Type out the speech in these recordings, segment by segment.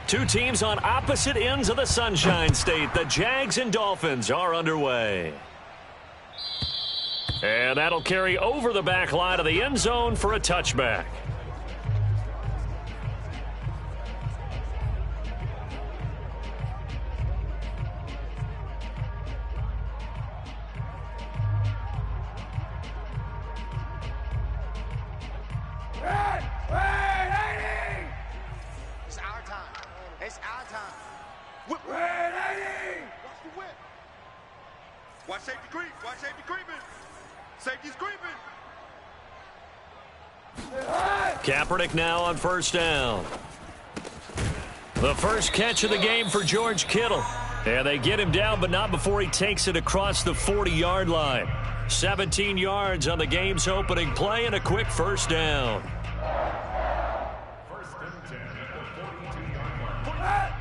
Two teams on opposite ends of the Sunshine State. The Jags and Dolphins are underway. And that'll carry over the back line of the end zone for a touchback. It's our time. It's our time. Whip. Watch the whip. Watch safety creep. Watch safety creeping. Safety's creeping. Kaepernick now on first down. The first catch of the game for George Kittle. And they get him down, but not before he takes it across the 40-yard line. 17 yards on the game's opening play and a quick first down. First and 10 at the 42-yard line.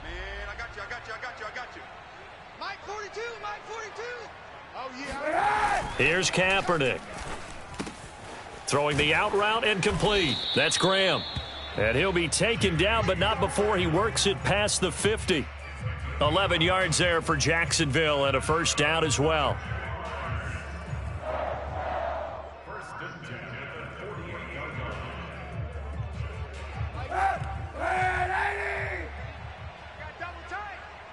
Man, I got you. Mike 42. Oh, yeah. Here's Kaepernick. Throwing the out route and complete. That's Graham. And he'll be taken down, but not before he works it past the 50. 11 yards there for Jacksonville and a first down as well. First and 10 at the 48-yard line.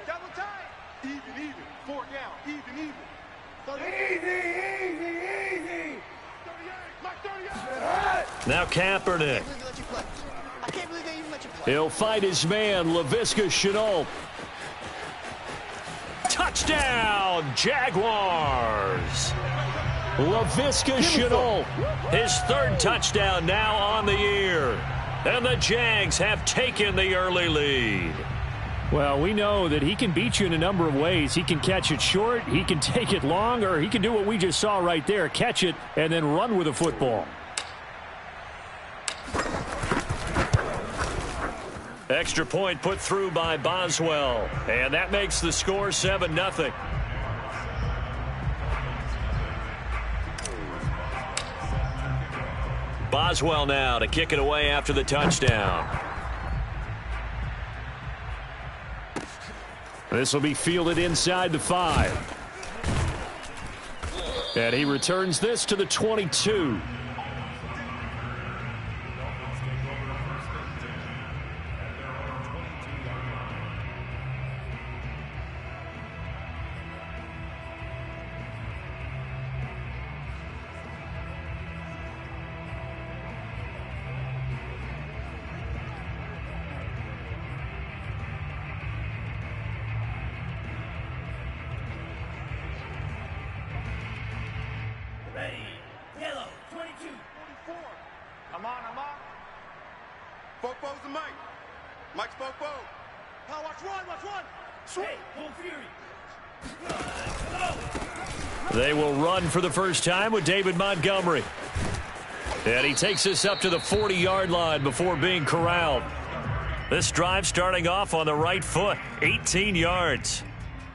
Double tight. Even. 4 down. Even. Easy. 38. Mike 38. Now Kaepernick. I can't believe they even let you play. He'll fight his man, Laviska Shenault. Touchdown, Jaguars. Laviska Shenault, his third touchdown now on the year. And the Jags have taken the early lead. Well, we know that he can beat you in a number of ways. He can catch it short, he can take it long, or he can do what we just saw right there, catch it and then run with the football. Extra point put through by Boswell. And that makes the score 7-0. Boswell now to kick it away after the touchdown. This will be fielded inside the 5. And he returns this to the 22. Yellow, 22. 44. I'm on. Fofo's the Mike. Mike's Fofo. Now watch one. Sweet. Hey, full fury. They will run for the first time with David Montgomery. And he takes us up to the 40-yard line before being corralled. This drive starting off on the right foot, 18 yards.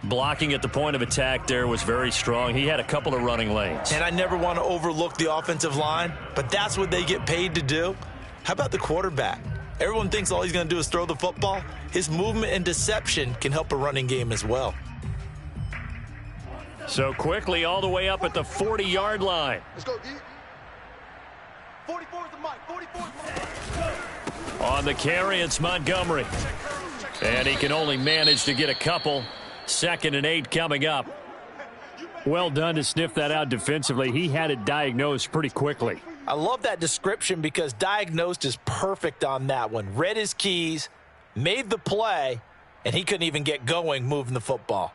Blocking at the point of attack there was very strong. He had a couple of running lanes. And I never want to overlook the offensive line, but that's what they get paid to do. How about the quarterback? Everyone thinks all he's going to do is throw the football. His movement and deception can help a running game as well. So quickly all the way up at the 40-yard line. Let's go, D. 44 is the Mike. 44 is the Mike. On the carry, it's Montgomery. And he can only manage to get a couple. 2nd and 8 coming up. Well done to sniff that out defensively. He had it diagnosed pretty quickly. I love that description because diagnosed is perfect on that one. Read his keys, made the play, and he couldn't even get going moving the football.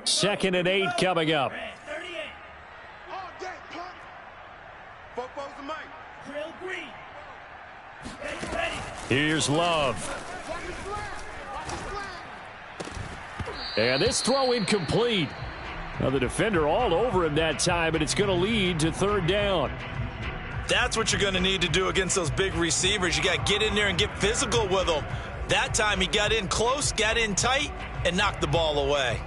2nd and 8 coming up. 38. All day, punt. Fofo's the Mike. Drill green. Ready. Here's Love. Watch his flag. And this throw incomplete. Now the defender all over him that time, but it's going to lead to 3rd down. That's what you're going to need to do against those big receivers. You got to get in there and get physical with them. That time he got in close, got in tight, and knocked the ball away.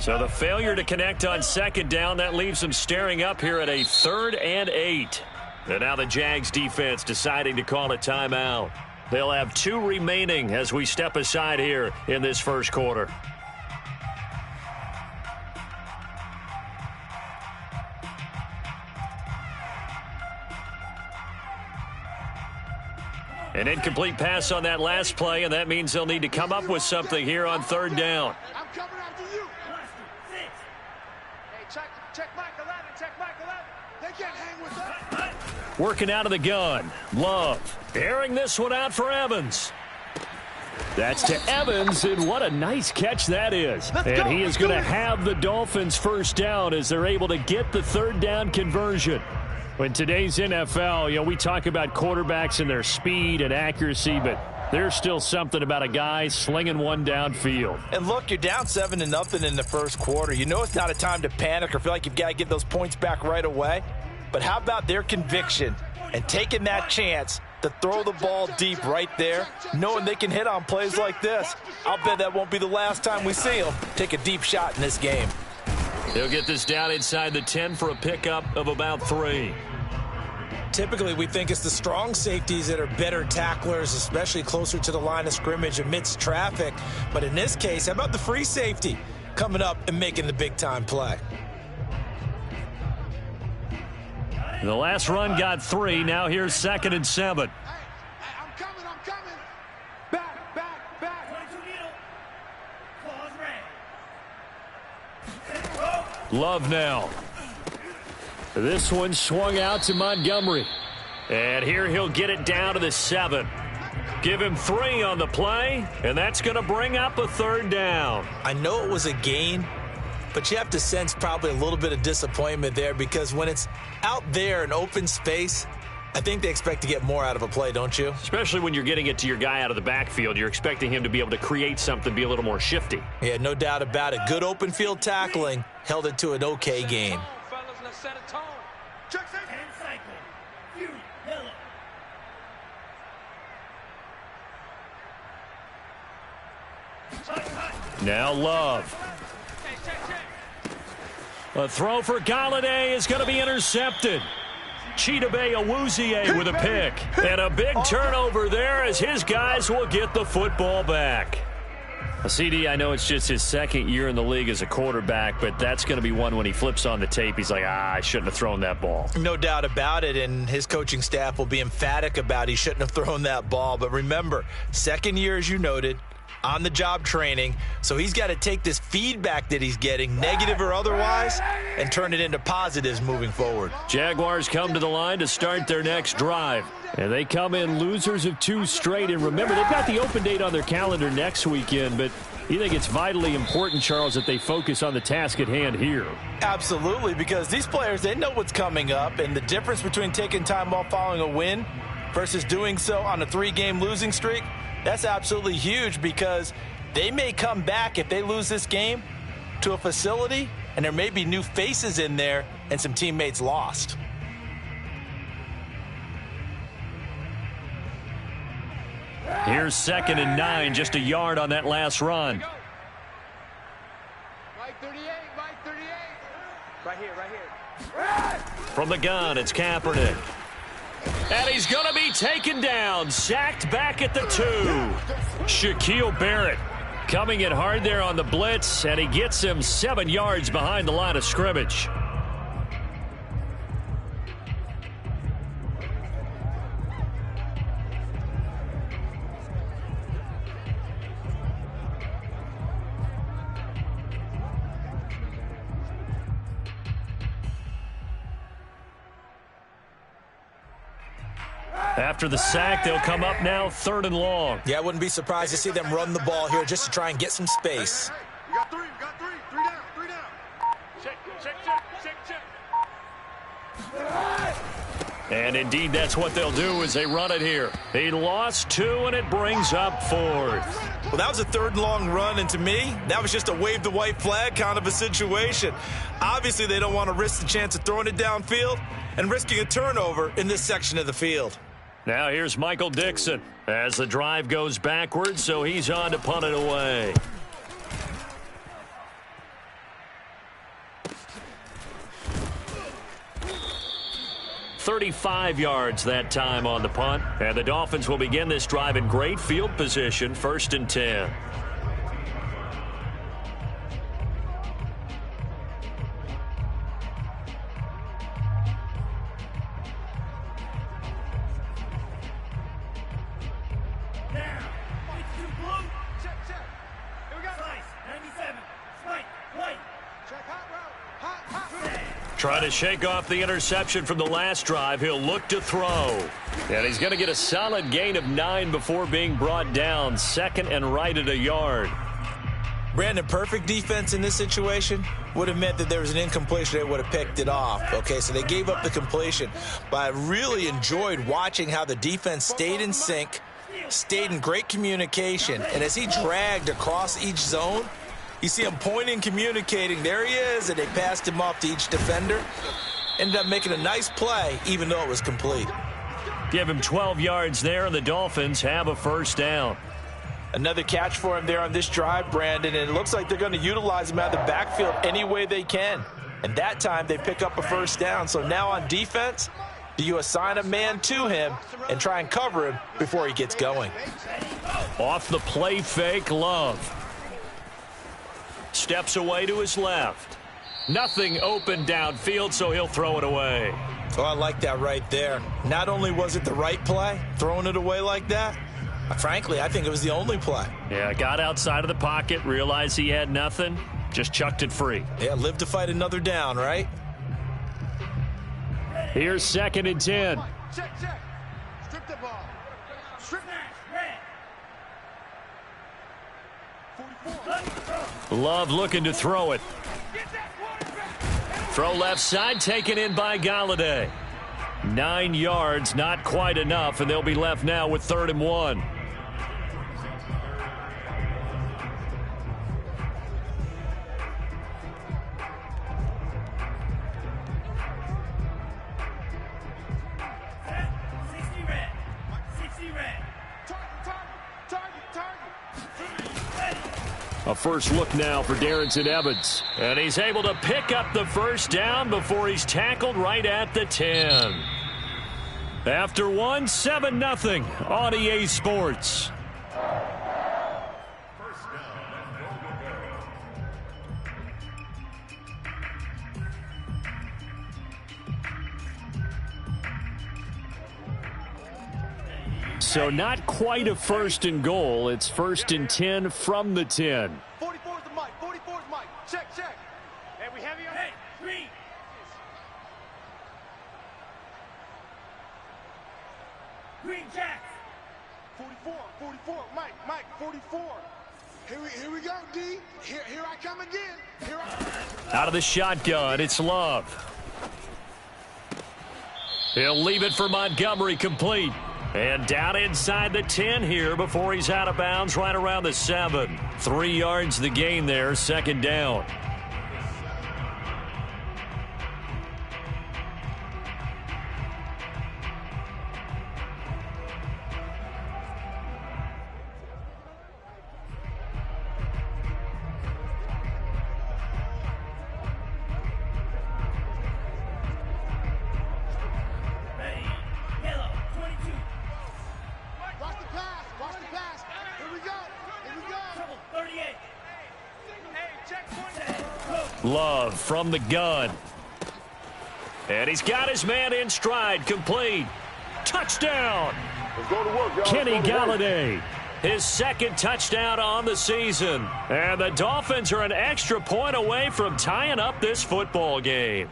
So the failure to connect on second down, that leaves them staring up here at a 3rd and 8. And now the Jags defense deciding to call a timeout. They'll have 2 remaining as we step aside here in this first quarter. An incomplete pass on that last play, and that means they'll need to come up with something here on 3rd down. I'm coming after you. Hey, check Michael Allen, check Michael Allen. They can't hang with us. Working out of the gun. Love airing this one out for Evans. That's to Evans, and what a nice catch that is. And he is going to have the Dolphins first down as they're able to get the 3rd down conversion. In today's NFL, we talk about quarterbacks and their speed and accuracy, but there's still something about a guy slinging one downfield. And look, you're down 7-0 in the first quarter. You know it's not a time to panic or feel like you've got to get those points back right away. But how about their conviction and taking that chance to throw the ball deep right there, knowing they can hit on plays like this? I'll bet that won't be the last time we see them take a deep shot in this game. They'll get this down inside the 10 for a pickup of about 3. Typically, we think it's the strong safeties that are better tacklers, especially closer to the line of scrimmage amidst traffic. But in this case, how about the free safety coming up and making the big-time play? The last run got 3. Now here's 2nd and 7. Hey, I'm coming. Back. 22 middle. Pause red. Love now. This one swung out to Montgomery. And here he'll get it down to the 7. Give him 3 on the play, and that's going to bring up a 3rd down. I know it was a gain, but you have to sense probably a little bit of disappointment there because when it's out there in open space, I think they expect to get more out of a play, don't you? Especially when you're getting it to your guy out of the backfield. You're expecting him to be able to create something, be a little more shifty. Yeah, no doubt about it. Good open field tackling held it to an okay gain. Fellas, let's set a tone. Check safety. 10 cycle. Fury, yellow. Now Love. A throw for Galladay is going to be intercepted. Chidobe Awuzie with a pick. And a big turnover there as his guys will get the football back. CD, I know it's just his 2nd year in the league as a quarterback, but that's going to be one when he flips on the tape. He's like, I shouldn't have thrown that ball. No doubt about it, and his coaching staff will be emphatic about he shouldn't have thrown that ball. But remember, 2nd year, as you noted, on-the-job training, so he's got to take this feedback that he's getting, negative or otherwise, and turn it into positives moving forward. Jaguars come to the line to start their next drive. And they come in losers of 2 straight. And remember, they've got the open date on their calendar next weekend, but you think it's vitally important, Charles, that they focus on the task at hand here? Absolutely, because these players, they know what's coming up, and the difference between taking time off following a win versus doing so on a 3-game losing streak, that's absolutely huge because they may come back if they lose this game to a facility, and there may be new faces in there and some teammates lost. Here's 2nd and 9, just a yard on that last run. Mike 38. Right here. From the gun, it's Kaepernick. And he's going to be taken down, sacked back at the 2. Shaquille Barrett coming in hard there on the blitz, and he gets him 7 yards behind the line of scrimmage. After the sack, they'll come up now 3rd and long. Yeah, I wouldn't be surprised to see them run the ball here just to try and get some space. You got 3. Three down. Check. And indeed, that's what they'll do as they run it here. He lost 2, and it brings up 4th. Well, that was a 3rd and long run, and to me, that was just a wave the white flag kind of a situation. Obviously, they don't want to risk the chance of throwing it downfield and risking a turnover in this section of the field. Now here's Michael Dixon as the drive goes backwards, so he's on to punt it away. 35 yards that time on the punt. And the Dolphins will begin this drive in great field position, 1st and 10. Trying to shake off the interception from the last drive. He'll look to throw. And he's going to get a solid gain of 9 before being brought down. 2nd and right at a yard. Brandon, perfect defense in this situation would have meant that there was an incompletion. They would have picked it off. Okay, so they gave up the completion. But I really enjoyed watching how the defense stayed in sync, stayed in great communication. And as he dragged across each zone, you see him pointing, communicating. There he is, and they passed him off to each defender. Ended up making a nice play, even though it was complete. Give him 12 yards there, and the Dolphins have a 1st down. Another catch for him there on this drive, Brandon, and it looks like they're going to utilize him out of the backfield any way they can. And that time, they pick up a 1st down. So now on defense, do you assign a man to him and try and cover him before he gets going? Off the play fake, Love. Steps away to his left. Nothing open downfield, so he'll throw it away. Oh, I like that right there. Not only was it the right play, throwing it away like that, frankly, I think it was the only play. Yeah, got outside of the pocket, realized he had nothing, just chucked it free. Yeah, live to fight another down, right? Here's 2nd and 10. Check. Strip the ball. Strip. Love looking to throw it. Throw left side, taken in by Galladay. 9 yards, not quite enough, and they'll be left now with 3rd and 1. A first look now for Darrington Evans. And he's able to pick up the 1st down before he's tackled right at the 10. After 1, 7-0 on EA Sports. So not quite a 1st and goal. It's 1st and 10 from the 10. 44's the mic. 44's mic. Check. Hey, we have you on. Hey, green. Green Jags. 44. Mike, 44. Here we go, D. Here I come again. Out of the shotgun, it's Love. He'll leave it for Montgomery, complete. And down inside the 10 here before he's out of bounds right around the 7. 3 yards the gain there, 2nd down. Love from the gun. And he's got his man in stride, complete. Touchdown. Let's go to work, y'all. Kenny Galladay. His 2nd touchdown on the season. And the Dolphins are an extra point away from tying up this football game.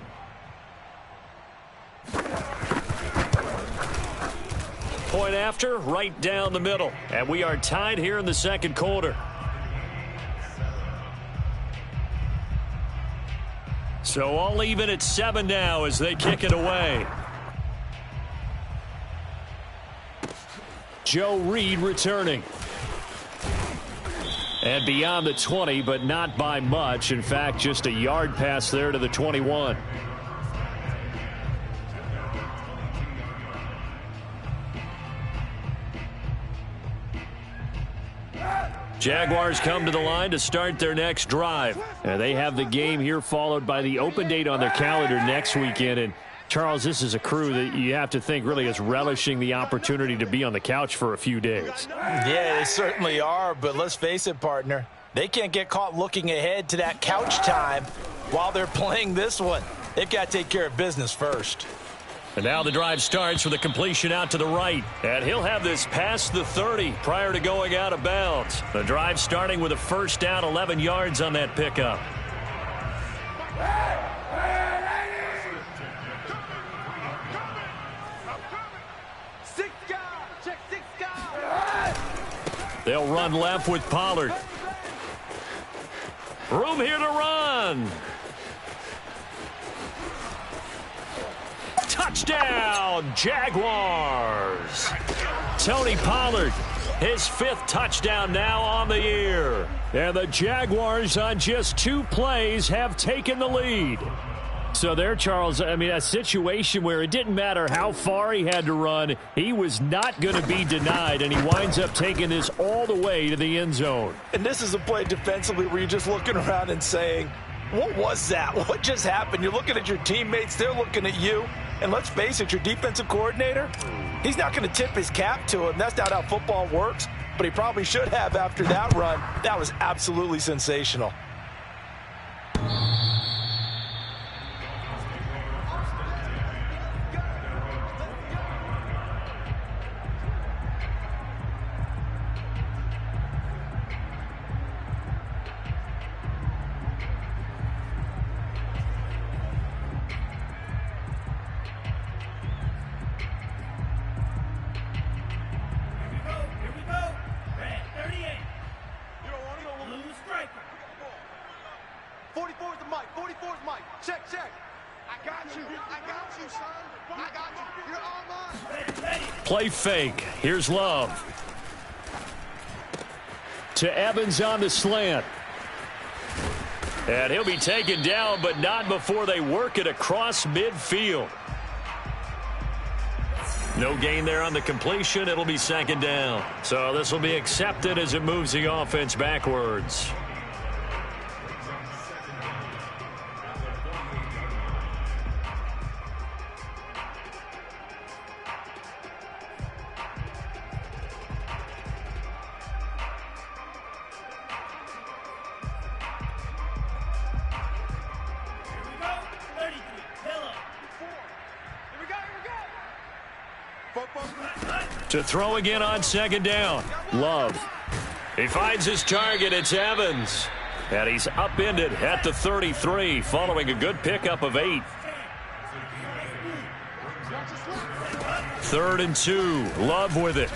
Point after, right down the middle. And we are tied here in the 2nd quarter. So all even at 7 now as they kick it away. Joe Reed returning. And beyond the 20, but not by much. In fact, just a yard pass there to the 21. Jaguars come to the line to start their next drive. And they have the game here followed by the open date on their calendar next weekend. And Charles, this is a crew that you have to think really is relishing the opportunity to be on the couch for a few days. Yeah, they certainly are, but let's face it, partner. They can't get caught looking ahead to that couch time while they're playing this one. They've got to take care of business first. And now the drive starts with a completion out to the right. And he'll have this past the 30 prior to going out of bounds. The drive starting with a first down, 11 yards on that pickup. They'll run left with Pollard. Room here to run. Touchdown, Jaguars. Tony Pollard, his 5th touchdown now on the year. And the Jaguars on just 2 plays have taken the lead. So there, Charles, I mean, a situation where it didn't matter how far he had to run, he was not going to be denied, and he winds up taking this all the way to the end zone. And this is a play defensively where you're just looking around and saying, what was that? What just happened? You're looking at your teammates, they're looking at you. And let's face it, your defensive coordinator, he's not going to tip his cap to him. That's not how football works, but he probably should have after that run. That was absolutely sensational. Play fake. Here's Love. To Evans on the slant. And he'll be taken down, but not before they work it across midfield. No gain there on the completion. It'll be 2nd down. So this will be accepted as it moves the offense backwards. To throw again on 2nd down. Love. He finds his target. It's Evans. And he's upended at the 33 following a good pickup of 8. 3rd and 2. Love with it.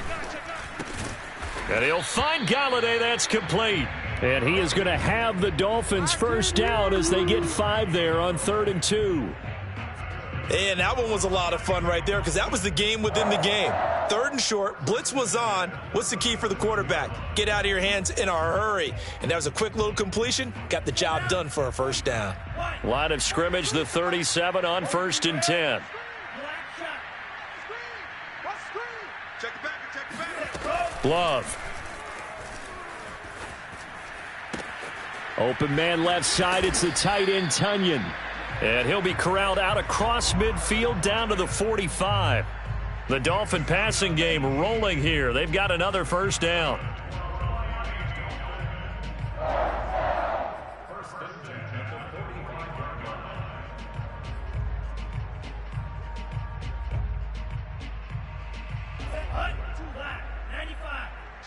And he'll find Galladay. That's complete. And he is going to have the Dolphins first down as they get 5 there on 3rd and 2. And that one was a lot of fun right there because that was the game within the game. 3rd and short, blitz was on. What's the key for the quarterback? Get out of your hands in a hurry. And that was a quick little completion. Got the job done for a first down. Line of scrimmage, the 37 on 1st and 10. Love. Open man left side. It's the tight end, Tunyon. And he'll be corralled out across midfield down to the 45. The Dolphin passing game rolling here. They've got another first down.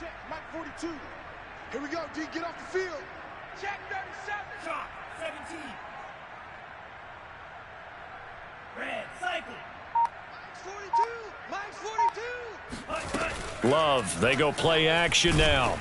Check, Mike 42. Here we go, D, get off the field. Check 37. Chalk, 17. Red, cycle. Mike's 42. Love, they go play action now.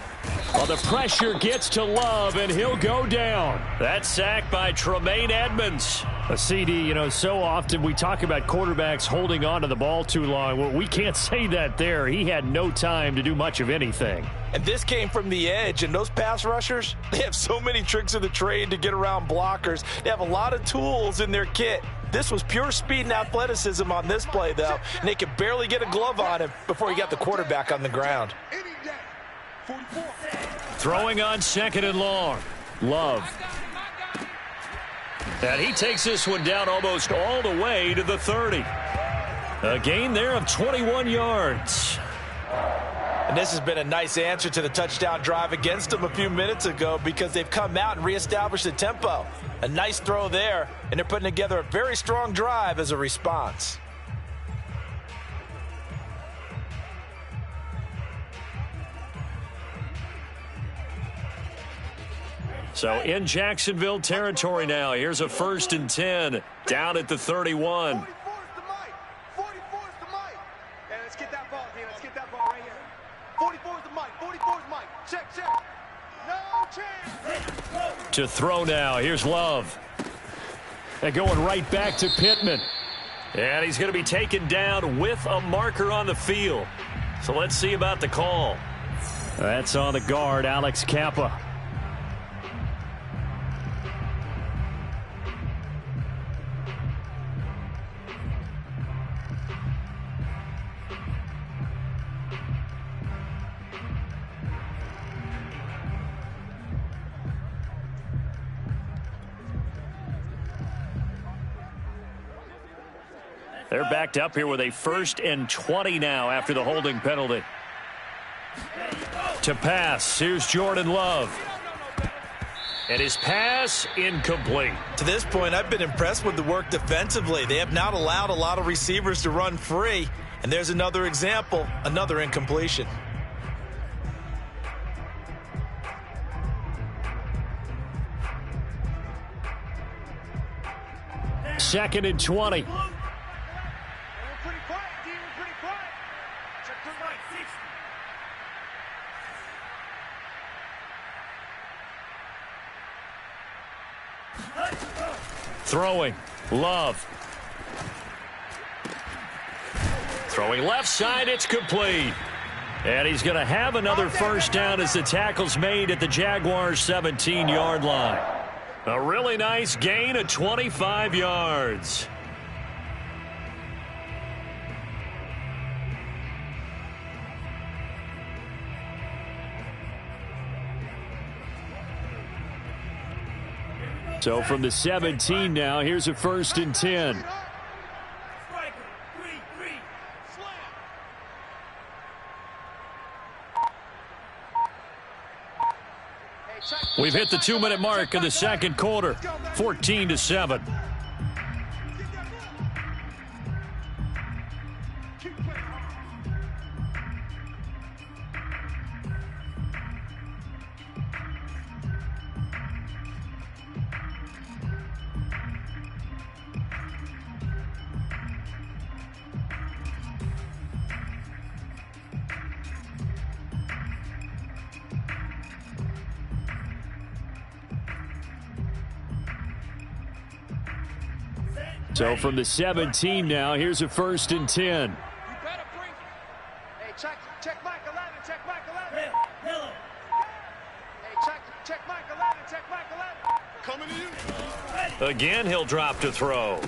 Well, the pressure gets to Love, and he'll go down. That's sacked by Tremaine Edmonds. A CD, you know, so often we talk about quarterbacks holding on to the ball too long. Well, we can't say that there. He had no time to do much of anything. And this came from the edge, and those pass rushers, they have so many tricks of the trade to get around blockers. They have a lot of tools in their kit. This was pure speed and athleticism on this play, though, and they could barely get a glove on him before he got the quarterback on the ground. Throwing on 2nd and long. Love. And he takes this one down almost all the way to the 30. A gain there of 21 yards. And this has been a nice answer to the touchdown drive against them a few minutes ago because they've come out and reestablished the tempo. A nice throw there, and they're putting together a very strong drive as a response. So in Jacksonville territory now. Here's a 1st and 10 down at the 31. 44's the mic. 44's the mic. Hey, let's get that ball, D. Let's get that ball right here. 44's the mic. 44's mic. Check, check. No chance. To throw now. Here's Love. And going right back to Pittman. And he's going to be taken down with a marker on the field. So let's see about the call. That's on the guard, Alex Kappa. They're backed up here with a 1st and 20 now after the holding penalty. To pass, here's Jordan Love. And his pass incomplete. To this point, I've been impressed with the work defensively. They have not allowed a lot of receivers to run free. And there's another example, another incompletion. Second and 20. Pretty quiet, D. We're pretty quiet. Check the mic. 60. Throwing. Love. Throwing left side. It's complete. And he's going to have another 1st down as the tackle's made at the Jaguars' 17-yard line. A really nice gain of 25 yards. So from the 17 now, here's a 1st and 10. Striker, 3-3. We've hit the 2-minute mark in the second quarter. 14-7. So from the 17 now, here's a 1st and 10. You better bring it. Hey, check Mike 11. Check Mike 11. Yellow. Hey, check Mike 11. Check Mike 11. Coming to you. Again, he'll drop to throw.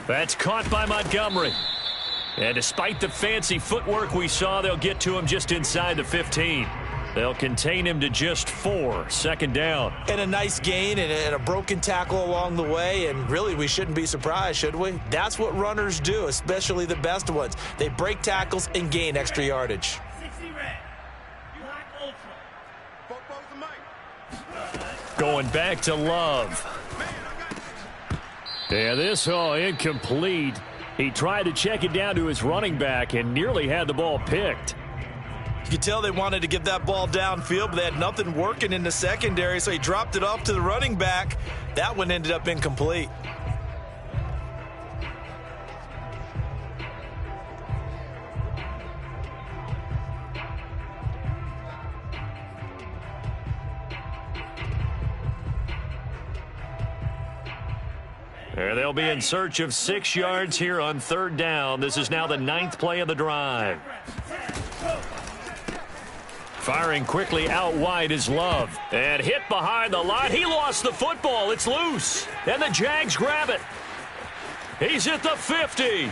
That's caught by Montgomery. And despite the fancy footwork we saw, they'll get to him just inside the 15. They'll contain him to just 4. 2nd down. And a nice gain and a broken tackle along the way. And really, we shouldn't be surprised, should we? That's what runners do, especially the best ones. They break tackles and gain extra yardage. 60 red. Black Ultra. Going back to Love. And this, incomplete. He tried to check it down to his running back and nearly had the ball picked. You could tell they wanted to get that ball downfield, but they had nothing working in the secondary, so he dropped it off to the running back. That one ended up incomplete. They'll be in search of 6 yards here on 3rd down. This is now the 9th play of the drive. Firing quickly out wide is Love. And hit behind the line. He lost the football. It's loose. And the Jags grab it. He's at the 50.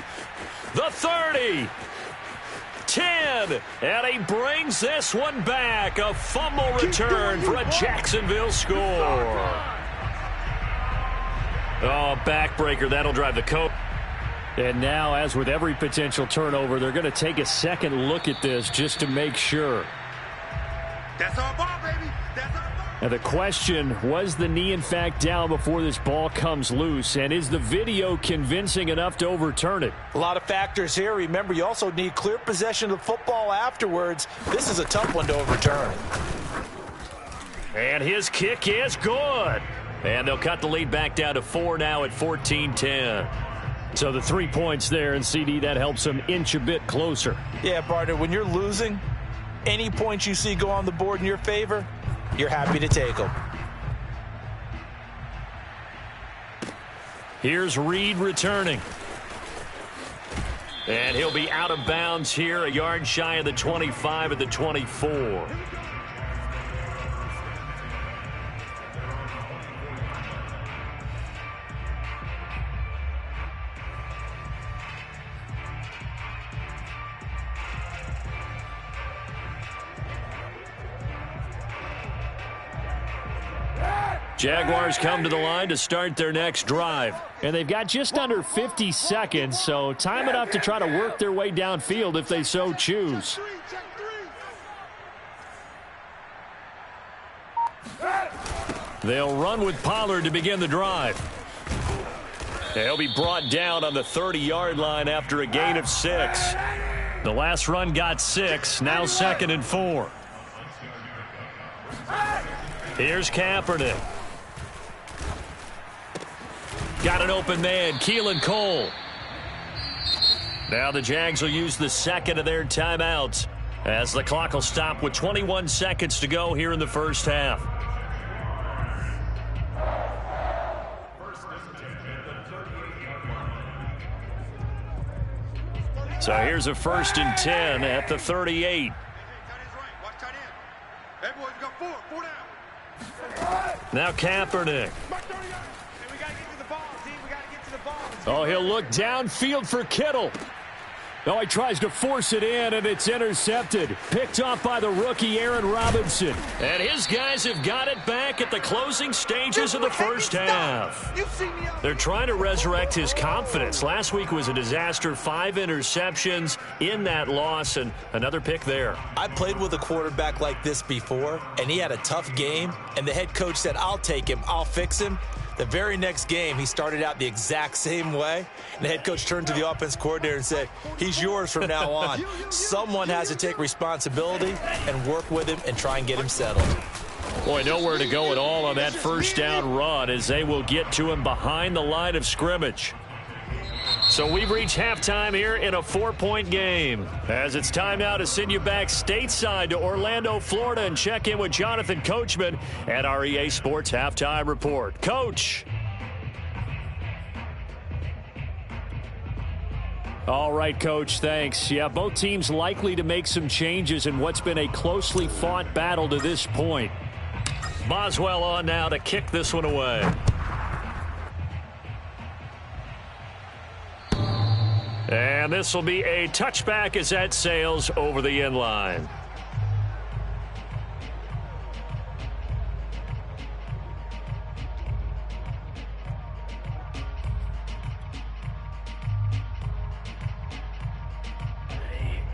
The 30. 10. And he brings this one back. A fumble return for a Jacksonville score. Oh, backbreaker. That'll drive the coach. And now, as with every potential turnover, they're going to take a second look at this just to make sure. That's our ball, baby. That's our ball. Now the question, was the knee in fact down before this ball comes loose? And is the video convincing enough to overturn it? A lot of factors here. Remember, you also need clear possession of the football afterwards. This is a tough one to overturn. And his kick is good. And they'll cut the lead back down to 4 now at 14-10. So the 3 points there, and CD, that helps them inch a bit closer. Yeah, partner, when you're losing, any points you see go on the board in your favor, you're happy to take them. Here's Reed returning. And he'll be out of bounds here, a yard shy of the 25 at the 24. Jaguars come to the line to start their next drive. And they've got just under 50 seconds, so time enough to try to work their way downfield if they so choose. They'll run with Pollard to begin the drive. He'll be brought down on the 30-yard line after a gain of 6. The last run got 6, now 2nd and 4. Here's Kaepernick. Got an open man, Keelan Cole. Now the Jags will use the second of their timeouts as the clock will stop with 21 seconds to go here in the first half. So here's a 1st and 10 at the 38. Now Kaepernick. Oh, he'll look downfield for Kittle. Oh, he tries to force it in, and it's intercepted. Picked off by the rookie, Aaron Robinson. And his guys have got it back at the closing stages of the first half. They're trying to resurrect his confidence. Last week was a disaster. 5 interceptions in that loss, and another pick there. I played with a quarterback like this before, and he had a tough game, and the head coach said, I'll take him, I'll fix him. The very next game, he started out the exact same way. And the head coach turned to the offense coordinator and said, he's yours from now on. Someone has to take responsibility and work with him and try and get him settled. Boy, nowhere to go at all on that first down run as they will get to him behind the line of scrimmage. So we've reached halftime here in a 4-point game. As it's time now to send you back stateside to Orlando, Florida, and check in with Jonathan Coachman at our EA Sports Halftime Report. Coach. All right, Coach, thanks. Yeah, both teams likely to make some changes in what's been a closely fought battle to this point. Boswell on now to kick this one away. And this will be a touchback as that sails over the end line.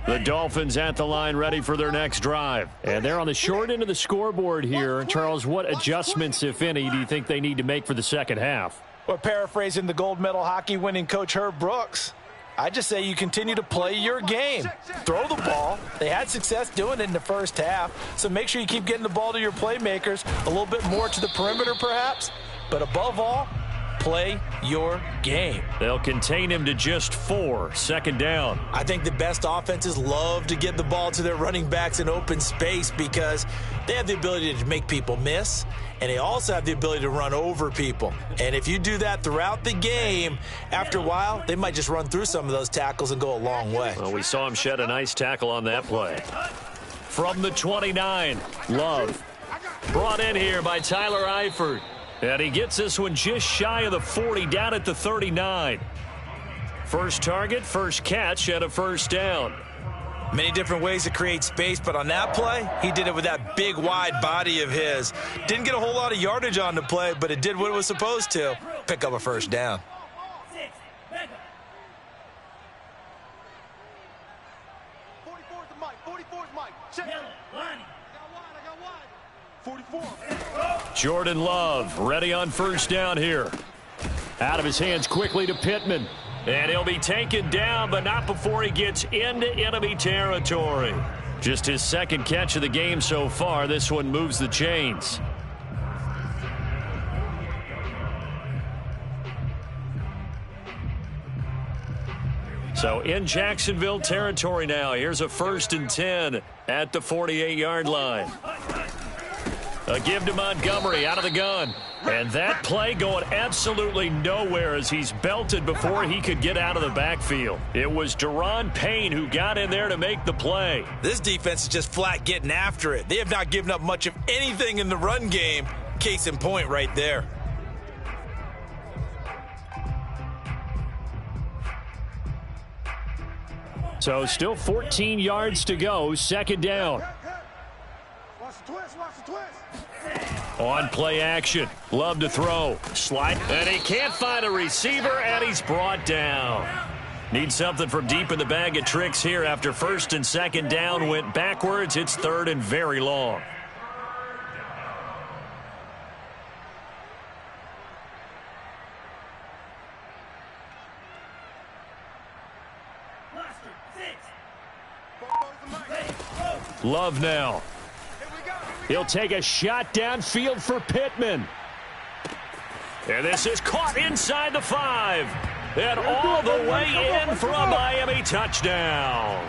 The Dolphins at the line ready for their next drive. And they're on the short end of the scoreboard here. Charles, what adjustments, if any, do you think they need to make for the second half? Well, paraphrasing the gold medal hockey winning coach Herb Brooks, I just say you continue to play your game. Throw the ball. They had success doing it in the first half, so make sure you keep getting the ball to your playmakers, a little bit more to the perimeter perhaps, but above all, play your game. They'll contain him to just 4, second down. I think the best offenses love to get the ball to their running backs in open space because they have the ability to make people miss, and they also have the ability to run over people. And if you do that throughout the game, after a while, they might just run through some of those tackles and go a long way. Well, we saw him shed a nice tackle on that play. From the 29, Love. Brought in here by Tyler Eifert. And he gets this one just shy of the 40, down at the 39. First target, first catch, and a first down. Many different ways to create space, but on that play, he did it with that big, wide body of his. Didn't get a whole lot of yardage on the play, but it did what it was supposed to. pick up a first down. 6, back up. 44's the Mike. 44's Mike. Check. Yellow, lining. I got wide. 44. Jordan Love ready on first down here. Out of his hands quickly to Pittman. And he'll be taken down, but not before he gets into enemy territory. Just his second catch of the game so far. This one moves the chains. So in Jacksonville territory now. Here's a 1st and 10 at the 48-yard line. A give to Montgomery out of the gun. And that play going absolutely nowhere as he's belted before he could get out of the backfield. It was Daron Payne who got in there to make the play. This defense is just flat getting after it. They have not given up much of anything in the run game. Case in point right there. So still 14 yards to go, second down. Watch the twist. Watch the twist. On play action. Love to throw. Slide. And he can't find a receiver, and he's brought down. Need something from deep in the bag of tricks here after 1st and 2nd down went backwards. It's 3rd and very long. Cluster, 6. Love now. He'll take a shot downfield for Pittman. And this is caught inside the 5. And all the way in for a Miami touchdown.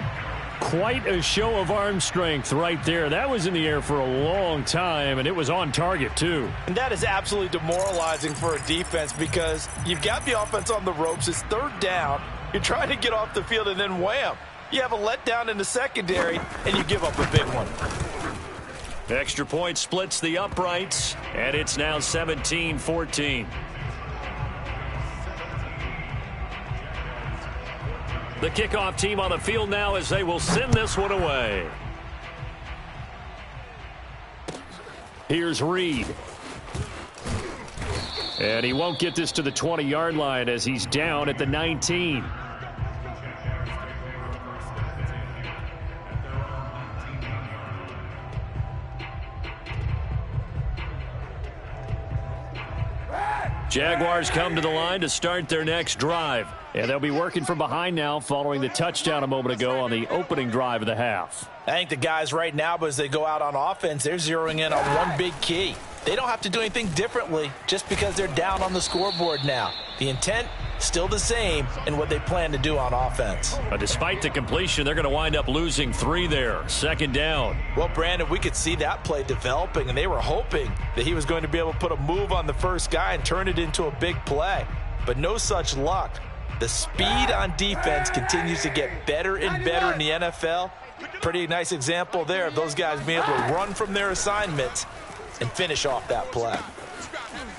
Quite a show of arm strength right there. That was in the air for a long time, and it was on target, too. And that is absolutely demoralizing for a defense because you've got the offense on the ropes. It's 3rd down. You're trying to get off the field, and then wham. You have a letdown in the secondary, and you give up a big one. Extra point splits the uprights, and it's now 17-14. The kickoff team on the field now as they will send this one away. Here's Reed. And he won't get this to the 20-yard line as he's down at the 19. Jaguars come to the line to start their next drive. And they'll be working from behind now following the touchdown a moment ago on the opening drive of the half. I think the guys right now, as they go out on offense, they're zeroing in on one big key. They don't have to do anything differently just because they're down on the scoreboard now. The intent, still the same in what they plan to do on offense. Despite the completion, they're going to wind up losing 3 there. 2nd down. Well, Brandon, we could see that play developing, and they were hoping that he was going to be able to put a move on the first guy and turn it into a big play. But no such luck. The speed on defense continues to get better and better in the NFL. Pretty nice example there of those guys being able to run from their assignments and finish off that play.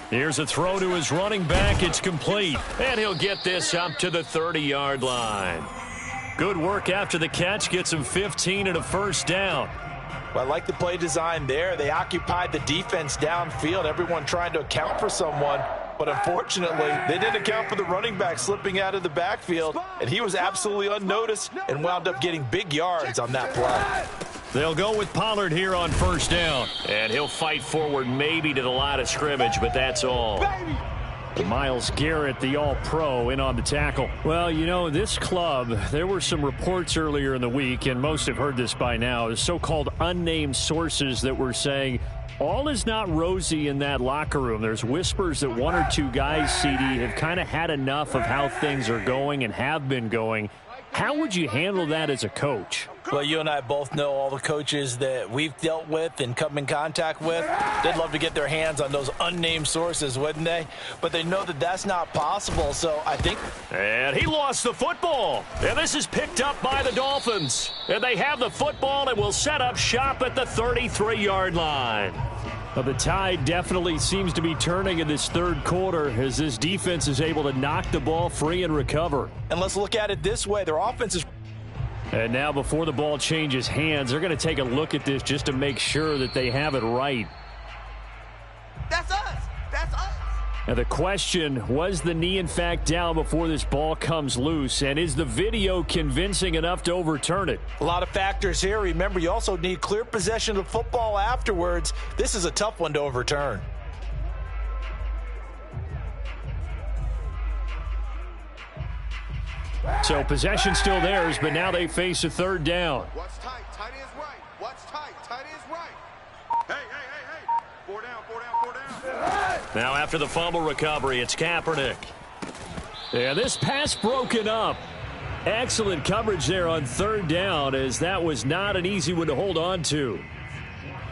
Here's a throw to his running back. It's complete. And he'll get this up to the 30-yard line. Good work after the catch. Gets him 15 and a first down. Well, I like the play design there. They occupied the defense downfield, everyone trying to account for someone. But unfortunately, they didn't account for the running back slipping out of the backfield, and he was absolutely unnoticed and wound up getting big yards on that play. They'll go with Pollard here on first down. And he'll fight forward maybe to the line of scrimmage, but that's all. Myles Garrett, the All-Pro, in on the tackle. Well, you know, this club, there were some reports earlier in the week, and most have heard this by now, the so-called unnamed sources that were saying all is not rosy in that locker room. There's whispers that 1 or 2 guys, CD, have kind of had enough of how things are going and have been going. How would you handle that as a coach? Well, you and I both know all the coaches that we've dealt with and come in contact with. They'd love to get their hands on those unnamed sources, wouldn't they? But they know that that's not possible, so I think... And he lost the football. And this is picked up by the Dolphins. And they have the football and will set up shop at the 33-yard line. Well, the tide definitely seems to be turning in this third quarter as this defense is able to knock the ball free and recover. And let's look at it this way. Their offense is... And now before the ball changes hands, they're going to take a look at this just to make sure that they have it right. That's us. That's us. Now the question, was the knee in fact down before this ball comes loose? And is the video convincing enough to overturn it? A lot of factors here. Remember, you also need clear possession of the football afterwards. This is a tough one to overturn. So possession still theirs, but now they face a third down. What's tight? Tight is right. What's tight? Tight is right. Hey, hey, hey, hey. 4 down, 4 down, 4 down. Now after the fumble recovery, it's Kaepernick. Yeah, this pass broken up. Excellent coverage there on third down, as that was not an easy one to hold on to.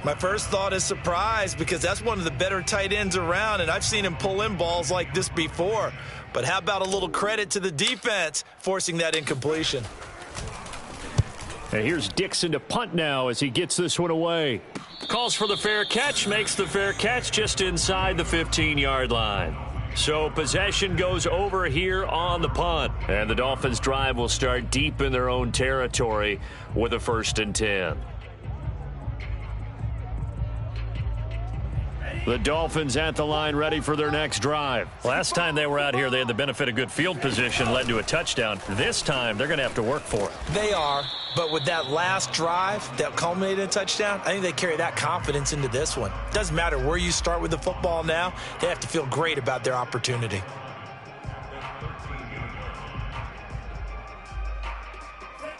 My first thought is surprise, because that's one of the better tight ends around, and I've seen him pull in balls like this before. But how about a little credit to the defense forcing that incompletion? And here's Dixon to punt now as he gets this one away. Calls for the fair catch, makes the fair catch just inside the 15-yard line. So possession goes over here on the punt. And the Dolphins' drive will start deep in their own territory with a 1st and 10. The Dolphins at the line, ready for their next drive. Last time they were out here, they had the benefit of good field position, led to a touchdown. This time, they're going to have to work for it. They are, but with that last drive that culminated in a touchdown, I think they carry that confidence into this one. Doesn't matter where you start with the football now, they have to feel great about their opportunity.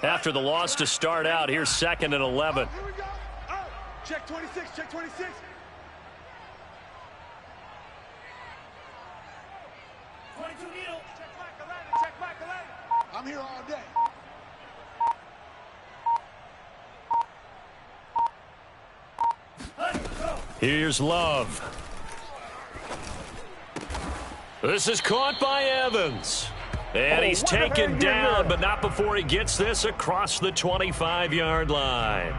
After the loss to start out, here's 2nd and 11. Here we go. Oh, check 26, check 26. I'm here all day. Here's Love. This is caught by Evans. And he's taken down, but not before he gets this across the 25-yard line.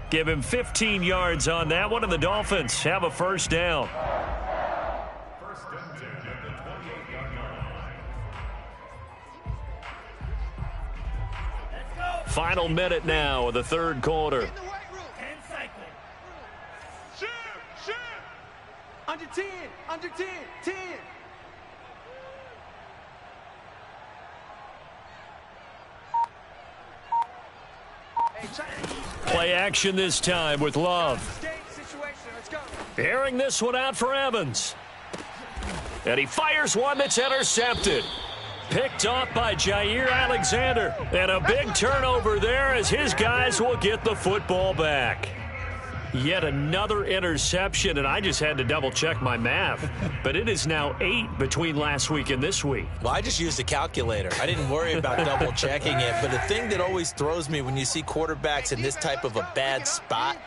Give him 15 yards on that one, and the Dolphins have a 1st down. Final minute now of the 3rd quarter. And cycle. Shoot, shoot. Under 10, under 10, 10. Play action this time with Love. Let's go. Airing this one out for Evans. And he fires one that's intercepted. Picked off by Jair Alexander. And a big turnover there as his guys will get the football back. Yet another interception, and I just had to double-check my math. But it is now 8 between last week and this week. Well, I just used a calculator. I didn't worry about double-checking it. But the thing that always throws me when you see quarterbacks in this type of a bad spot,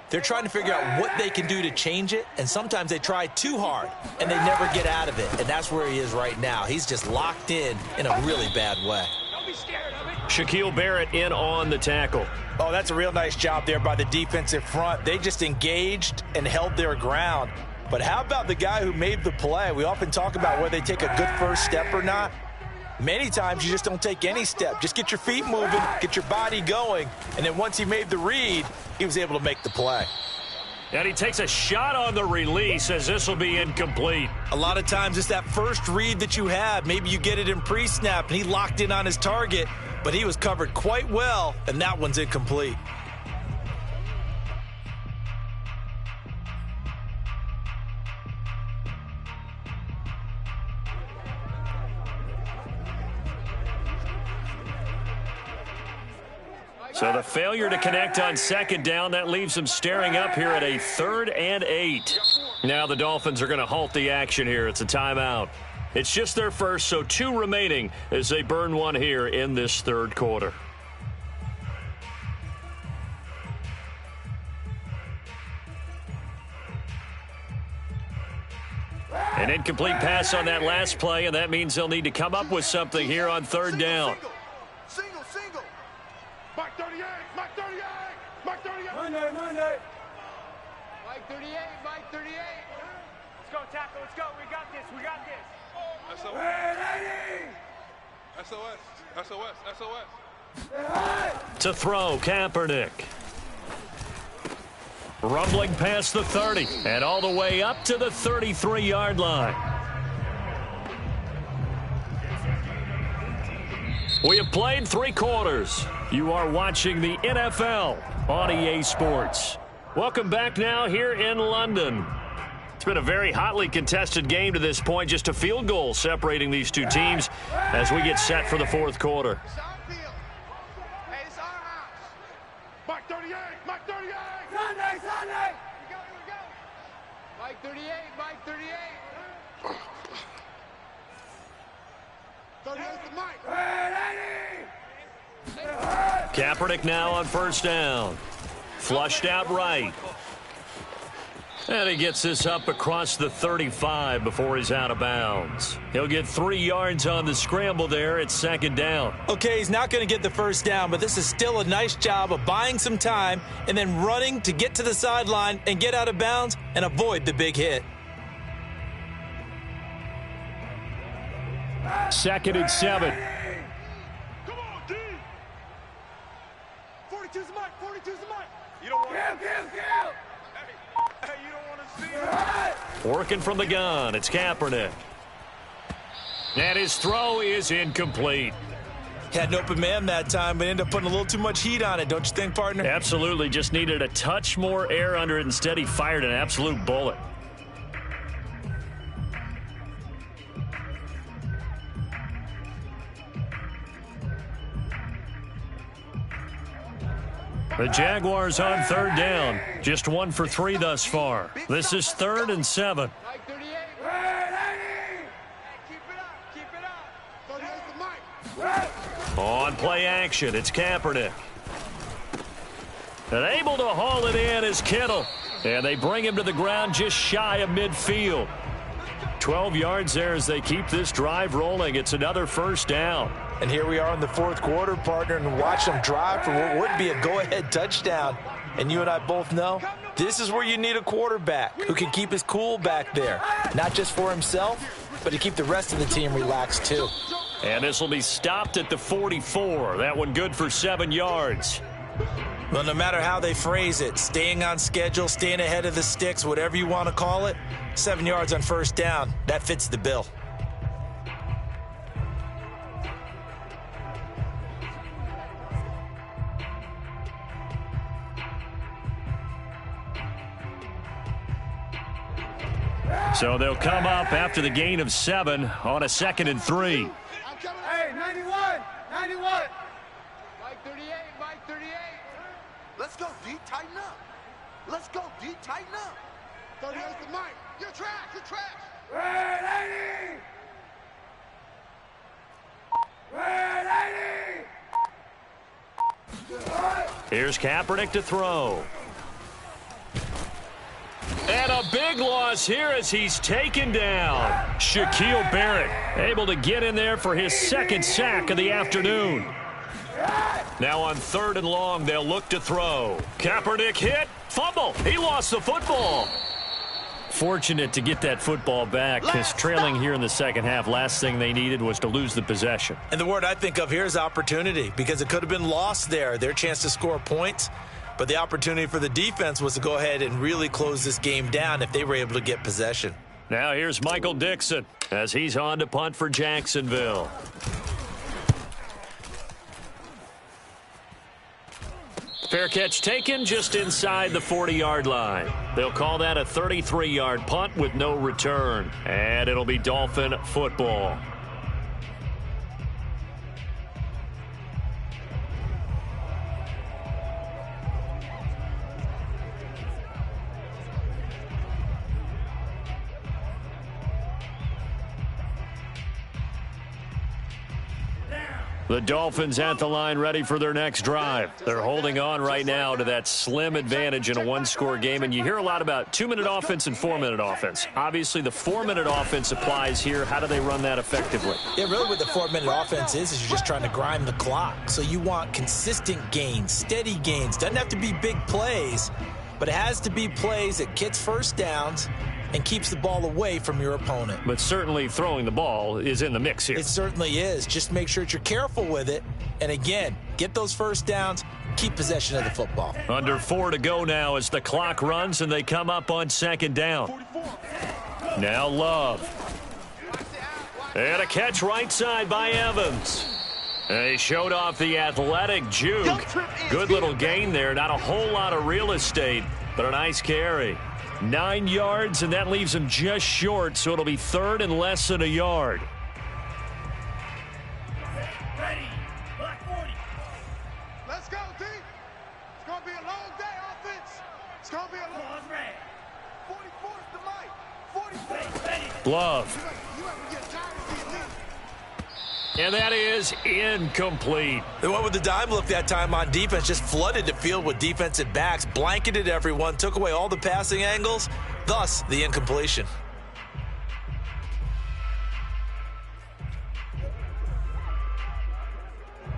they're trying to figure out what they can do to change it, and sometimes they try too hard, and they never get out of it. And that's where he is right now. He's just locked in a really bad way. Don't be scared of it. Shaquille Barrett in on the tackle. Oh, that's a real nice job there by the defensive front. They just engaged and held their ground. But how about the guy who made the play? We often talk about whether they take a good first step or not. Many times you just don't take any step. Just get your feet moving, get your body going, and then once he made the read, he was able to make the play. And he takes a shot on the release as this will be incomplete. A lot of times it's that first read that you have. Maybe you get it in pre-snap, and he locked in on his target, but he was covered quite well, and that one's incomplete. So the failure to connect on 2nd down, that leaves them staring up here at a 3rd and 8. Now the Dolphins are going to halt the action here. It's a timeout. It's just their first, so 2 remaining as they burn one here in this 3rd quarter. An incomplete pass on that last play, and that means they'll need to come up with something here on 3rd down. Single, single. Mike 38, Mike 38, Mike 38. Monday, Monday. Mike 38, Mike 38. Let's go, tackle, let's go. We got this, we got this. SOS, SOS, SOS. To throw, Kaepernick. Rumbling past the 30 and all the way up to the 33-yard line. We have played 3 quarters. You are watching the NFL on EA Sports. Welcome back now here in London. It's been a very hotly contested game to this point. Just a field goal separating these two teams as we get set for the 4th quarter. It's our field. Hey, it's our house. Mike 38, Mike 38. Sunday, Sunday. Here we go. Mike 38, Mike 38. 38 to Mike. Kaepernick now on 1st down. Flushed out right. And he gets this up across the 35 before he's out of bounds. He'll get 3 yards on the scramble there at 2nd down. Okay, he's not going to get the 1st down, but this is still a nice job of buying some time and then running to get to the sideline and get out of bounds and avoid the big hit. 2nd and 7. Come on, D. 42's the Mike, 42's the Mike. You don't want to. Hey, you don't want to see it. Working from the gun, it's Kaepernick. And his throw is incomplete. Had an open man that time, but ended up putting a little too much heat on it, don't you think, partner? Absolutely, just needed a touch more air under it. Instead, he fired an absolute bullet. The Jaguars on 3rd down. Just 1 for 3 thus far. This is 3rd and 7. Mike 38. Hey, keep it up. 38's the Mike. On play action, it's Kaepernick. And able to haul it in is Kittle. And they bring him to the ground just shy of midfield. 12 yards there as they keep this drive rolling. It's another 1st down. And here we are in the 4th quarter, partner, and watch them drive for what would be a go-ahead touchdown. And you and I both know this is where you need a quarterback who can keep his cool back there. Not just for himself, but to keep the rest of the team relaxed too. And this will be stopped at the 44. That one good for 7 yards. Well, no matter how they phrase it, staying on schedule, staying ahead of the sticks, whatever you want to call it, 7 yards on 1st down, that fits the bill. So they'll come up after the gain of 7 on a 2nd and 3. Hey, 91. Mike 38, Mike 38. Let's go, D. Tighten up. Let's go, D. Tighten up. 38's the Mike. You're trash. Here's Kaepernick to throw. And a big loss here as he's taken down. Shaquille Barrett able to get in there for his 2nd sack of the afternoon. Now on 3rd and long, they'll look to throw. Kaepernick hit. Fumble. He lost the football. Fortunate to get that football back because trailing here in the 2nd half, last thing they needed was to lose the possession. And the word I think of here is opportunity, because it could have been lost there, their chance to score points. But the opportunity for the defense was to go ahead and really close this game down if they were able to get possession. Now here's Michael Dixon as he's on to punt for Jacksonville. Fair catch taken just inside the 40-yard line. They'll call that a 33-yard punt with no return. And it'll be Dolphin football. The Dolphins at the line ready for their next drive. They're holding on right now to that slim advantage in a one-score game. And you hear a lot about 2-minute offense and 4-minute offense. Obviously, the 4-minute offense applies here. How do they run that effectively? Yeah, really what the 4-minute offense is you're just trying to grind the clock. So you want consistent gains, steady gains. Doesn't have to be big plays, but it has to be plays that gets first downs and keeps the ball away from your opponent. But certainly throwing the ball is in the mix here. It certainly is. Just make sure that you're careful with it. And again, get those first downs, keep possession of the football. Under 4 to go now as the clock runs and they come up on second down. Now Love. And a catch right side by Evans. And he showed off the athletic juke. Good little gain there. Not a whole lot of real estate, but a nice carry. 9 yards, and that leaves him just short, so it'll be third and less than a yard. Ready. Block 40. Let's go, D. It's going to be a long day, offense. It's going to be a long Ball's red. 44 is the mic. 44. Ready. Love. You ever get tired of the elite? And that is incomplete. They went with the dime look that time on defense, just flooded the field with defensive backs, blanketed everyone, took away all the passing angles, thus the incompletion.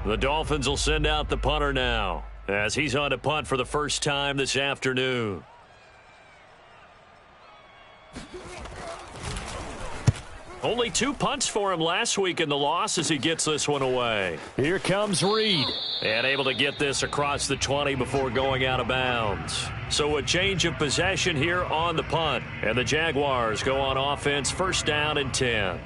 The Dolphins will send out the punter now as he's on to punt for the first time this afternoon. Only 2 punts for him last week in the loss as he gets this one away. Here comes Reed. And able to get this across the 20 before going out of bounds. So a change of possession here on the punt. And the Jaguars go on offense, first down and 10.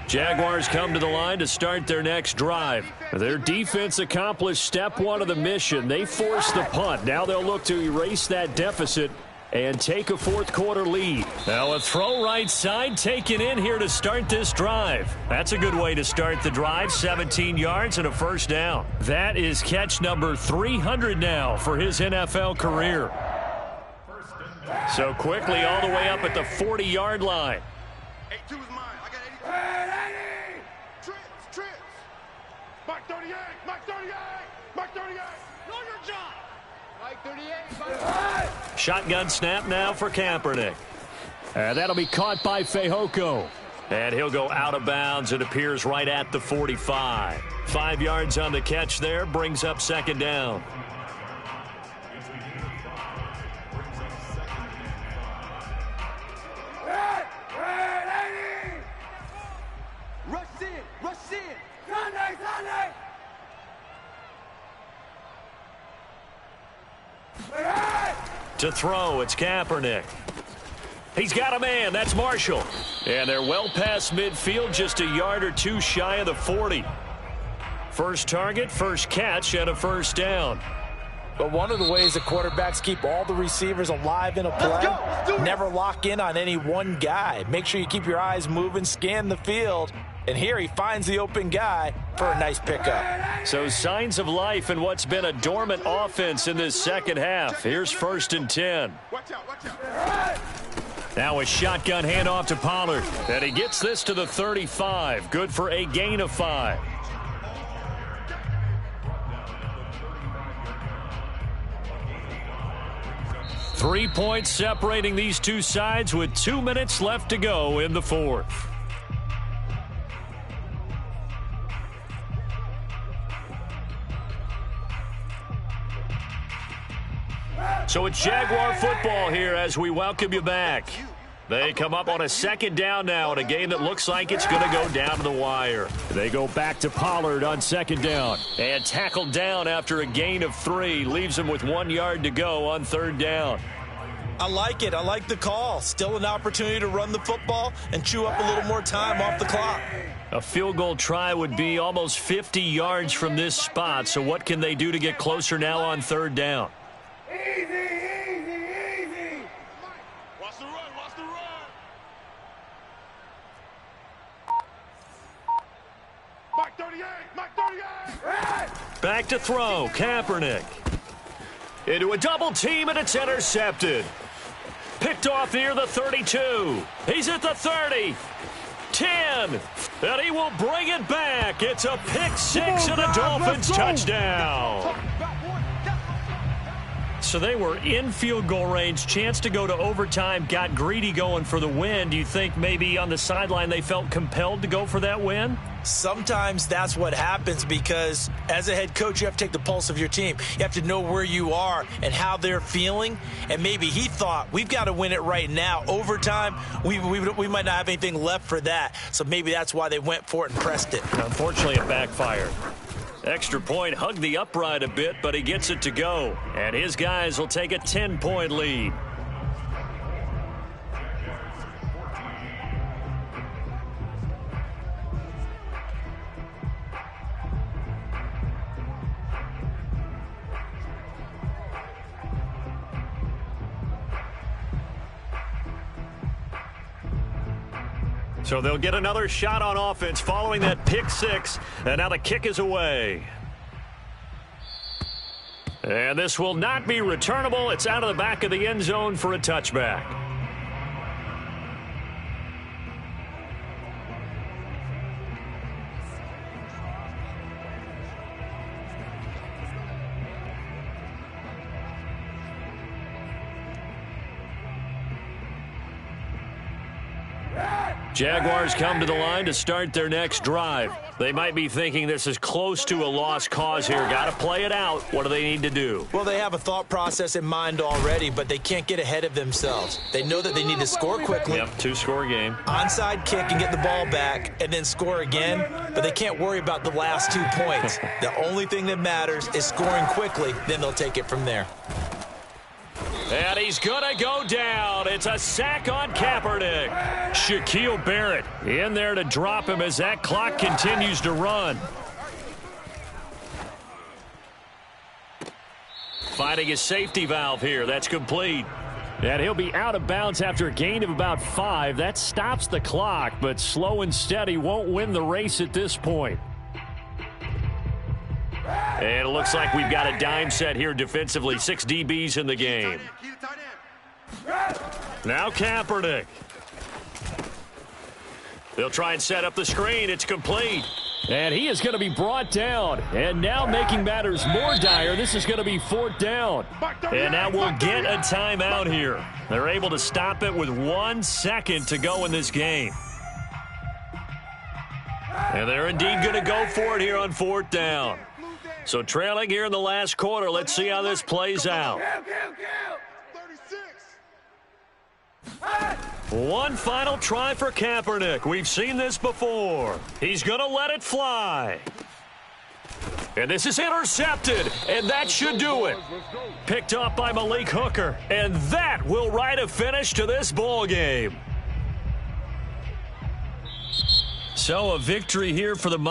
Jaguars come to the line to start their next drive. Their defense accomplished step 1 of the mission. They forced the punt. Now they'll look to erase that deficit and take a fourth-quarter lead. Now a throw right side taken in here to start this drive. That's a good way to start the drive. 17 yards and a first down. That is catch number 300 now for his NFL career. So quickly all the way up at the 40-yard line. 82 is mine. I got 83. Trips. Mike 38. Mike 38. Mike 38. Know your job. Mike 38. Shotgun snap now for Kaepernick. And that'll be caught by Fehoko. And he'll go out of bounds. It appears right at the 45. 5 yards on the catch there. Brings up second down. Rush in. Sunday. To throw, it's Kaepernick. He's got a man. That's Marshall. And they're well past midfield, just a yard or 2 shy of the 40. First target, first catch, and a first down. But one of the ways the quarterbacks keep all the receivers alive in a play, never lock in on any one guy. Make sure you keep your eyes moving, scan the field. And here he finds the open guy for a nice pickup. So signs of life in what's been a dormant offense in this second half. Here's first and 10. Watch out. Now a shotgun handoff to Pollard. And he gets this to the 35. Good for a gain of 5. Three points separating these two sides with 2 minutes left to go in the fourth. So it's Jaguar football here as we welcome you back. They come up on a second down now in a game that looks like it's going to go down to the wire. They go back to Pollard on second down. And tackled down after a gain of 3. Leaves him with 1 yard to go on third down. I like it. I like the call. Still an opportunity to run the football and chew up a little more time off the clock. A field goal try would be almost 50 yards from this spot. So what can they do to get closer now on third down? Easy. Watch the run. Mike 38. Back to throw. Kaepernick. Into a double team, and it's intercepted. Picked off near the 32. He's at the 30. 10. And he will bring it back. It's a pick six and a Dolphins touchdown. So they were in field goal range. Chance to go to overtime. Got greedy going for the win. Do you think maybe on the sideline they felt compelled to go for that win? Sometimes that's what happens because as a head coach, you have to take the pulse of your team. You have to know where you are and how they're feeling. And maybe he thought, we've got to win it right now. Overtime, we might not have anything left for that. So maybe that's why they went for it and pressed it. Unfortunately, it backfired. Extra point hugged the upright a bit, but he gets it to go. And his guys will take a 10-point lead. So they'll get another shot on offense following that pick six. And now the kick is away. And this will not be returnable. It's out of the back of the end zone for a touchback. Jaguars come to the line to start their next drive. They might be thinking this is close to a lost cause here. Got to play it out. What do they need to do? Well, they have a thought process in mind already, but they can't get ahead of themselves. They know that they need to score quickly. Yep, two-score game. Onside kick and get the ball back and then score again, but they can't worry about the last 2 points. The only thing that matters is scoring quickly, then they'll take it from there. And he's going to go down. It's a sack on Kaepernick. Shaquille Barrett in there to drop him as that clock continues to run. Finding his safety valve here. That's complete. And he'll be out of bounds after a gain of about 5. That stops the clock, but slow and steady won't win the race at this point. And it looks like we've got a dime set here defensively. 6 DBs in the game. Now Kaepernick. They'll try and set up the screen. It's complete. And he is going to be brought down. And now making matters more dire, this is going to be 4th down. And now we'll get a timeout here. They're able to stop it with 1 second to go in this game. And they're indeed going to go for it here on 4th down. So trailing here in the last quarter. Let's see how this plays out. 1 final try for Kaepernick. We've seen this before. He's going to let it fly. And this is intercepted. And that should do it. Picked up by Malik Hooker. And that will write a finish to this ball game. So a victory here for the